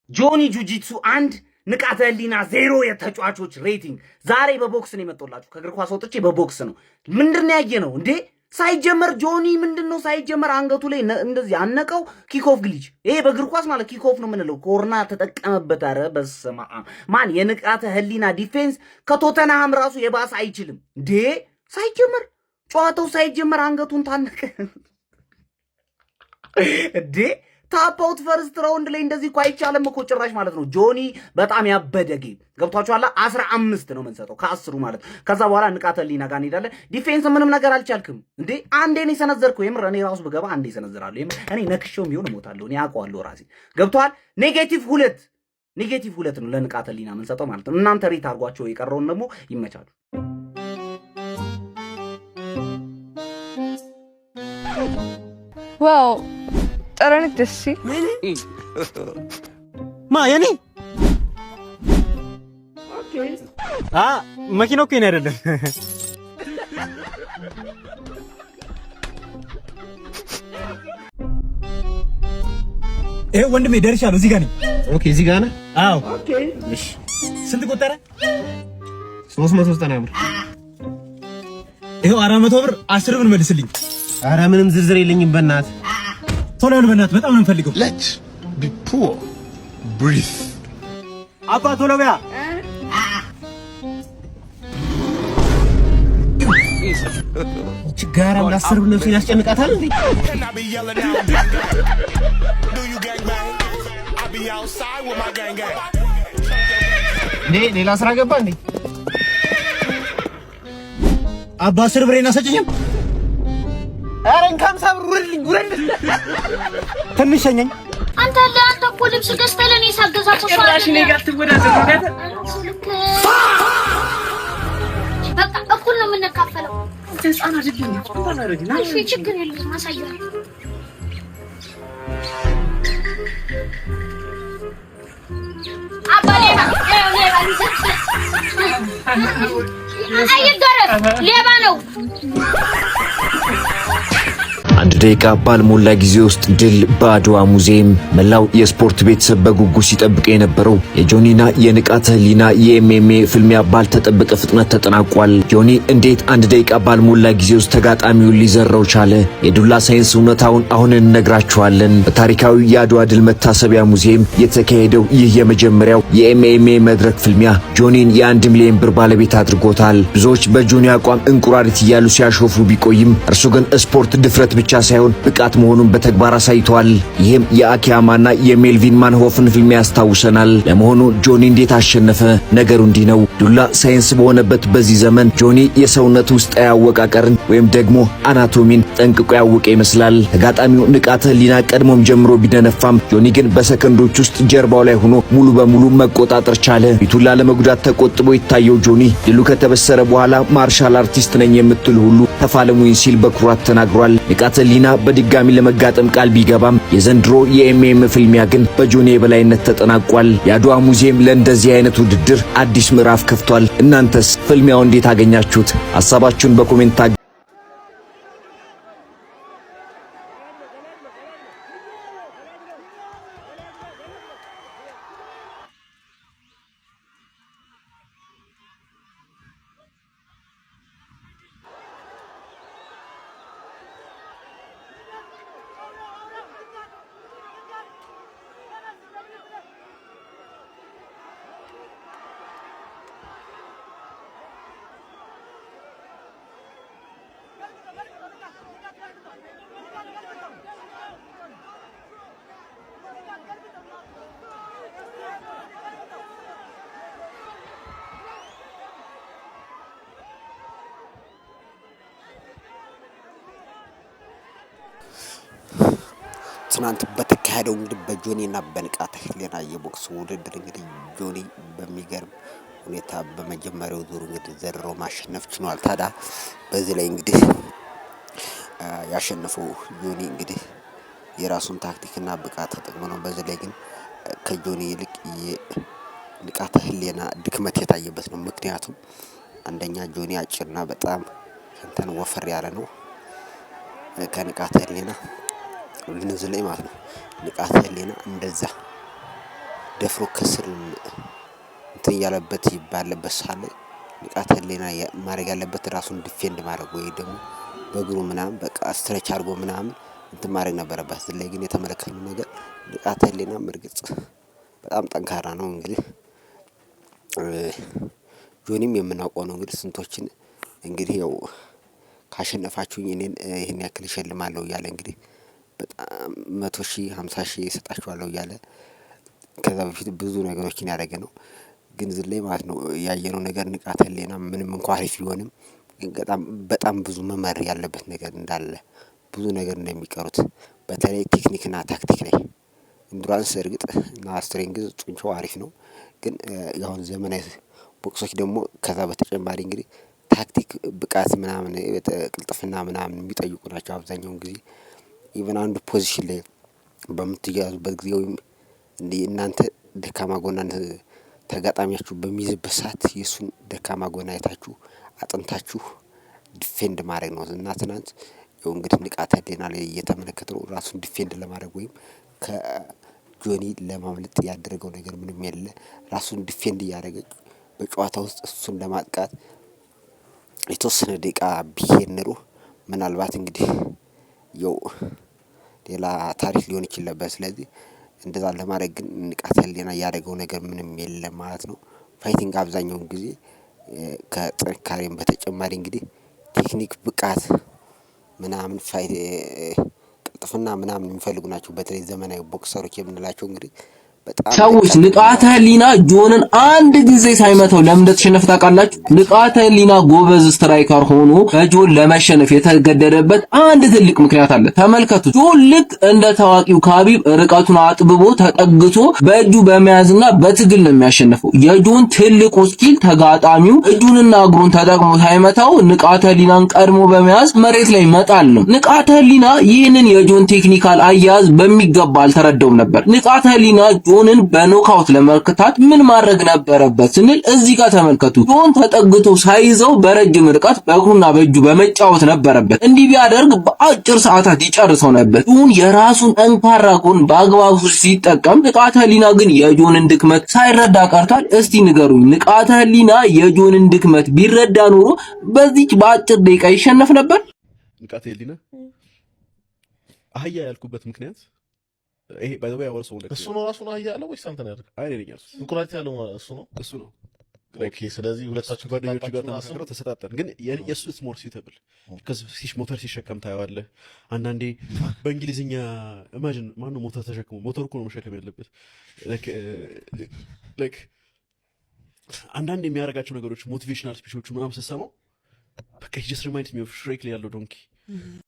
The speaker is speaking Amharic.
ጆኒ ጁጂትሱ 1 ንቃተ ህሊና 0 የተጫዋቾች ሬቲንግ ዛሬ በቦክስ ነው የመጣላችሁ። ከእግር ኳስ ወጥቼ በቦክስ ነው። ምንድነው ያየነው እንዴ? ሳይጀመር ጆኒ ምንድነው ሳይጀመር አንገቱ ላይ እንደዚህ አነቀው። ኪክኦፍ ግሊች። ይሄ በእግር ኳስ ማለት ኪክኦፍ ነው የምንለው። ኮርና ተጠቀመበት። ኧረ በስመ አብ ማን የንቃተ ህሊና ዲፌንስ ከቶተንሃም ራሱ የባሰ አይችልም እንዴ? ሳይጀመር ጨዋታው ሳይጀመር አንገቱን ታነቀ እንዴ? ታፓውት ፈርስት ራውንድ ላይ እንደዚህ እኮ አይቻልም እኮ ጭራሽ ማለት ነው። ጆኒ በጣም ያበደ ጌም ገብቷችኋል። 15 ነው የምንሰጠው ከ10 ማለት ነው። ከዛ በኋላ ንቃተ ህሊና ጋር እንሄዳለን። ዲፌንስ ምንም ነገር አልቻልክም እንዴ? አንዴ ነው የሰነዘርከው። የምር እኔ ራሱ ብገባ አንዴ እሰነዝራለሁ። የምር እኔ ነክሼውም ቢሆን እሞታለሁ። እኔ አውቀዋለሁ ራሴ። ገብቷል። ኔጌቲቭ 2 ነው ለንቃተ ህሊና የምንሰጠው ማለት ነው። እናንተ ሬት አድርጓቸው። የቀረውን ደግሞ ይመቻሉ። ዋው ጠረንክ ደስ ሲል ማ የኔ መኪናው እኮ የኔ አይደለም። ይሄ ወንድሜ ደርሻለሁ። እዚህ ጋር ነኝ። ኦኬ እዚህ ጋር ነህ? አዎ። ኦኬ እሺ። ስንት ቆጠረ? 390 ብር። ይሄው 400 ብር 10 ብር መልስልኝ። ኧረ ምንም ዝርዝር የለኝም በእናትህ። ቶሎ በል በእናትህ፣ በጣም ነው የምፈልገው። Let's be poor. Breathe. አባ ቶሎ በያ። ችጋራም ለ10 ብር ነፍሴን ያስጨንቃታል እንዴ? Can I be yelling out gang gang? Do you gang bang? I be outside with my gang gang. ሌላ ስራ ገባ እንዴ? አባ 10 ብር እናሰጭኝም? ኧረ እንካም ሳብር ውረድ ትንሽ ሸኘኝ። አንተ እኮ ልብስ ገዝተህ ለኔ ሳገዛቸው ጭራሽ እኔ ጋር ትወዳደር ነገር በቃ እኩል ነው የምንካፈለው። ህፃን አይደለም። እሺ ችግር የለም አሳያለሁ። አባሌ ሌባ ነው። አንድ ደቂቃ ባልሞላ ጊዜ ውስጥ ድል በአድዋ ሙዚየም። መላው የስፖርት ቤተሰብ በጉጉት ሲጠብቀው የነበረው የጆኒና የንቃተ ህሊና የኤምኤምኤ ፍልሚያ ባልተጠበቀ ፍጥነት ተጠናቋል። ጆኒ እንዴት አንድ ደቂቃ ባልሞላ ጊዜ ውስጥ ተጋጣሚውን ሊዘራው ቻለ? የዱላ ሳይንስ እውነታውን አሁን እንነግራችኋለን። በታሪካዊ የአድዋ ድል መታሰቢያ ሙዚየም የተካሄደው ይህ የመጀመሪያው የኤምኤምኤ መድረክ ፍልሚያ ጆኒን የ1 ሚሊዮን ብር ባለቤት አድርጎታል። ብዙዎች በጆኒ አቋም እንቁራሪት እያሉ ሲያሾፉ ቢቆይም እርሱ ግን ስፖርት ድፍረት ብቻ ሳይሆን ብቃት መሆኑን በተግባር አሳይቷል። ይህም የአኪያማና የሜልቪን ማንሆፍን ፍልሚያ ያስታውሰናል። ለመሆኑ ጆኒ እንዴት አሸነፈ? ነገሩ እንዲህ ነው። ዱላ ሳይንስ በሆነበት በዚህ ዘመን ጆኒ የሰውነት ውስጣዊ አወቃቀርን ወይም ደግሞ አናቶሚን ጠንቅቆ ያወቀ ይመስላል። ተጋጣሚው ንቃተ ህሊና ቀድሞም ጀምሮ ቢደነፋም ጆኒ ግን በሰከንዶች ውስጥ ጀርባው ላይ ሆኖ ሙሉ በሙሉ መቆጣጠር ቻለ። ፊቱን ላለመጉዳት ተቆጥቦ የታየው ጆኒ ድሉ ከተበሰረ በኋላ ማርሻል አርቲስት ነኝ የምትሉ ሁሉ ተፋለሙኝ ሲል በኩራት ተናግሯል። ንቃተ ህሊና በድጋሚ ለመጋጠም ቃል ቢገባም የዘንድሮ የኤምኤም ፍልሚያ ግን በጆኒ የበላይነት ተጠናቋል። የአድዋ ሙዚየም ለእንደዚህ አይነት ውድድር አዲስ ምዕራፍ ከፍቷል። እናንተስ ፍልሚያው እንዴት አገኛችሁት? ሐሳባችሁን በኮሜንት ትናንት በተካሄደው እንግዲህ በጆኒና በንቃተ ህሊና የቦክስ ውድድር እንግዲህ ጆኒ በሚገርም ሁኔታ በመጀመሪያው ዙር እንግዲህ ዘርሮ ማሸነፍ ችሏል። ታዲያ በዚህ ላይ እንግዲህ ያሸነፈው ጆኒ እንግዲህ የራሱን ታክቲክና ብቃት ተጠቅሞ ነው። በዚህ ላይ ግን ከጆኒ ይልቅ የንቃተ ህሊና ድክመት የታየበት ነው። ምክንያቱም አንደኛ ጆኒ አጭርና በጣም እንተን ወፈር ያለ ነው ከንቃተ ህሊና ልንዝለይ ማለት ነው። ንቃተ ህሊና እንደዛ ደፍሮ ከስር እንትን ያለበት ባለበት ሳለ ንቃተ ህሊና ማድረግ ያለበት ራሱን ዲፌንድ ማድረግ ወይ ደግሞ በእግሩ ምናምን በቃ ስትሬች አድርጎ ምናምን እንትን ማድረግ ነበረበት። ላይ ግን የተመለከተው ነገር ንቃተ ህሊና ምርግጽ በጣም ጠንካራ ነው። እንግዲህ ጆኒም የምናውቀው ነው እንግዲህ ስንቶችን እንግዲህ ያው ካሸነፋችሁኝ እኔን ይሄን ያክል እሸልማለሁ እያለ እንግዲህ በጣም 100,000 50,000 እሰጣችኋለሁ እያለ ከዛ በፊት ብዙ ነገሮችን ያደረገ ነው። ግን ዝላይ ማለት ነው ያየነው ነገር ንቃተ ህሊና ምንም እንኳን አሪፍ ቢሆንም ግን በጣም ብዙ መመር ያለበት ነገር እንዳለ ብዙ ነገር እንደሚቀሩት በተለይ ቴክኒክና ታክቲክ ላይ ኢንዱራንስ እርግጥ እና ስትሬንግዝ ጡንቻው አሪፍ ነው። ግን ያሁን ዘመናዊ ቦክሶች ደግሞ ከዛ በተጨማሪ እንግዲህ ታክቲክ ብቃት ምናምን ቅልጥፍና ምናምን የሚጠይቁ ናቸው አብዛኛውን ጊዜ። ኢቨን አንዱ ፖዚሽን ላይ በምትያዙበት ጊዜ ወይም እናንተ ደካማ ጎናን ተጋጣሚያችሁ በሚይዝበት ሰዓት የሱን ደካማ ጎና አይታችሁ አጥንታችሁ ዲፌንድ ማድረግ ነው። እና ትናንት ያው እንግዲህ ንቃተ ህሊና ላይ እየተመለከተው ራሱን ዲፌንድ ለማድረግ ወይም ከጆኒ ለማምለጥ ያደረገው ነገር ምንም የለ። ራሱን ዲፌንድ እያደረገ በጨዋታ ውስጥ እሱን ለማጥቃት የተወሰነ ደቂቃ ቢሄድ ኖሮ ምናልባት እንግዲህ ያው ሌላ ታሪክ ሊሆን ይችል ነበር። ስለዚህ እንደዛ ለማድረግ ግን ንቃተ ህሊና ያደረገው ነገር ምንም የለም ማለት ነው። ፋይቲንግ አብዛኛውን ጊዜ ከጥንካሬም በተጨማሪ እንግዲህ ቴክኒክ ብቃት ምናምን ቅልጥፍና ምናምን የሚፈልጉ ናቸው። በተለይ ዘመናዊ ቦክሰሮች የምንላቸው እንግዲህ ሰዎች ንቃተ ህሊና ጆንን አንድ ጊዜ ሳይመታው ለምን እንደተሸነፈ ታውቃላችሁ? ንቃተ ህሊና ጎበዝ ስትራይከር ሆኖ በጆን ለመሸነፍ የተገደደበት አንድ ትልቅ ምክንያት አለ። ተመልከቱ። ጆን ልክ እንደ ታዋቂው ካቢብ ርቀቱን አጥብቦ ተጠግቶ በእጁ በመያዝና በትግል ነው የሚያሸንፈው። የጆን ትልቁ ስኪል ተጋጣሚው እጁንና እግሩን ተጠቅሞ ሳይመታው ንቃተ ህሊናን ቀድሞ በመያዝ መሬት ላይ መጣል ነው። ንቃተ ህሊና ይህንን የጆን ቴክኒካል አያያዝ በሚገባ አልተረዳውም ነበር። ንቃተ ህሊና ጆንን በኖካውት ለመርካት ምን ማድረግ ነበረበት ስንል እዚህ ጋር ተመልከቱ። ጆን ተጠግቶ ሳይዘው በረጅም ርቀት በእግሩና በእጁ በመጫወት ነበረበት። እንዲህ ቢያደርግ በአጭር ሰዓታት ይጨርሰው ነበር። ጆን የራሱን ጠንካራ ጎን በአግባቡ ሲጠቀም፣ ንቃተ ህሊና ግን የጆንን ድክመት ሳይረዳ ቀርቷል። እስቲ ንገሩኝ፣ ንቃተ ህሊና የጆንን ድክመት ቢረዳ ኖሮ በዚች በአጭር ደቂቃ ይሸነፍ ነበር? ንቃተ ህሊና አህያ ያልኩበት ምክንያት ይሄ ባይዘው ያወርሰው ነገር እሱ ነው ራሱ ነው ያለው ወይስ አንተ ነው ያልከው? አይ ነኝ ያልኩት እንኩራቲ ያለው እሱ ነው። ኦኬ ስለዚህ ሁለታችሁ ጓደኞቹ ጋር ተማክረው ተሰጣጠን። ግን የሱ ኢትስ ሞር ሲውተብል because ሞተር ሲሸከም ታየዋለህ። አንዳንዴ በእንግሊዝኛ ኢማጂን ማነው ሞተር ተሸክሞ ሞተር እኮ ነው መሸከም ያለበት። ላይክ አንዳንዴ የሚያደርጋቸው ነገሮች ሞቲቬሽናል ስፒቾቹ ምናምን ስትሰማው በቃ he just reminds me of Shrek ላይ ያለው ዶንኪ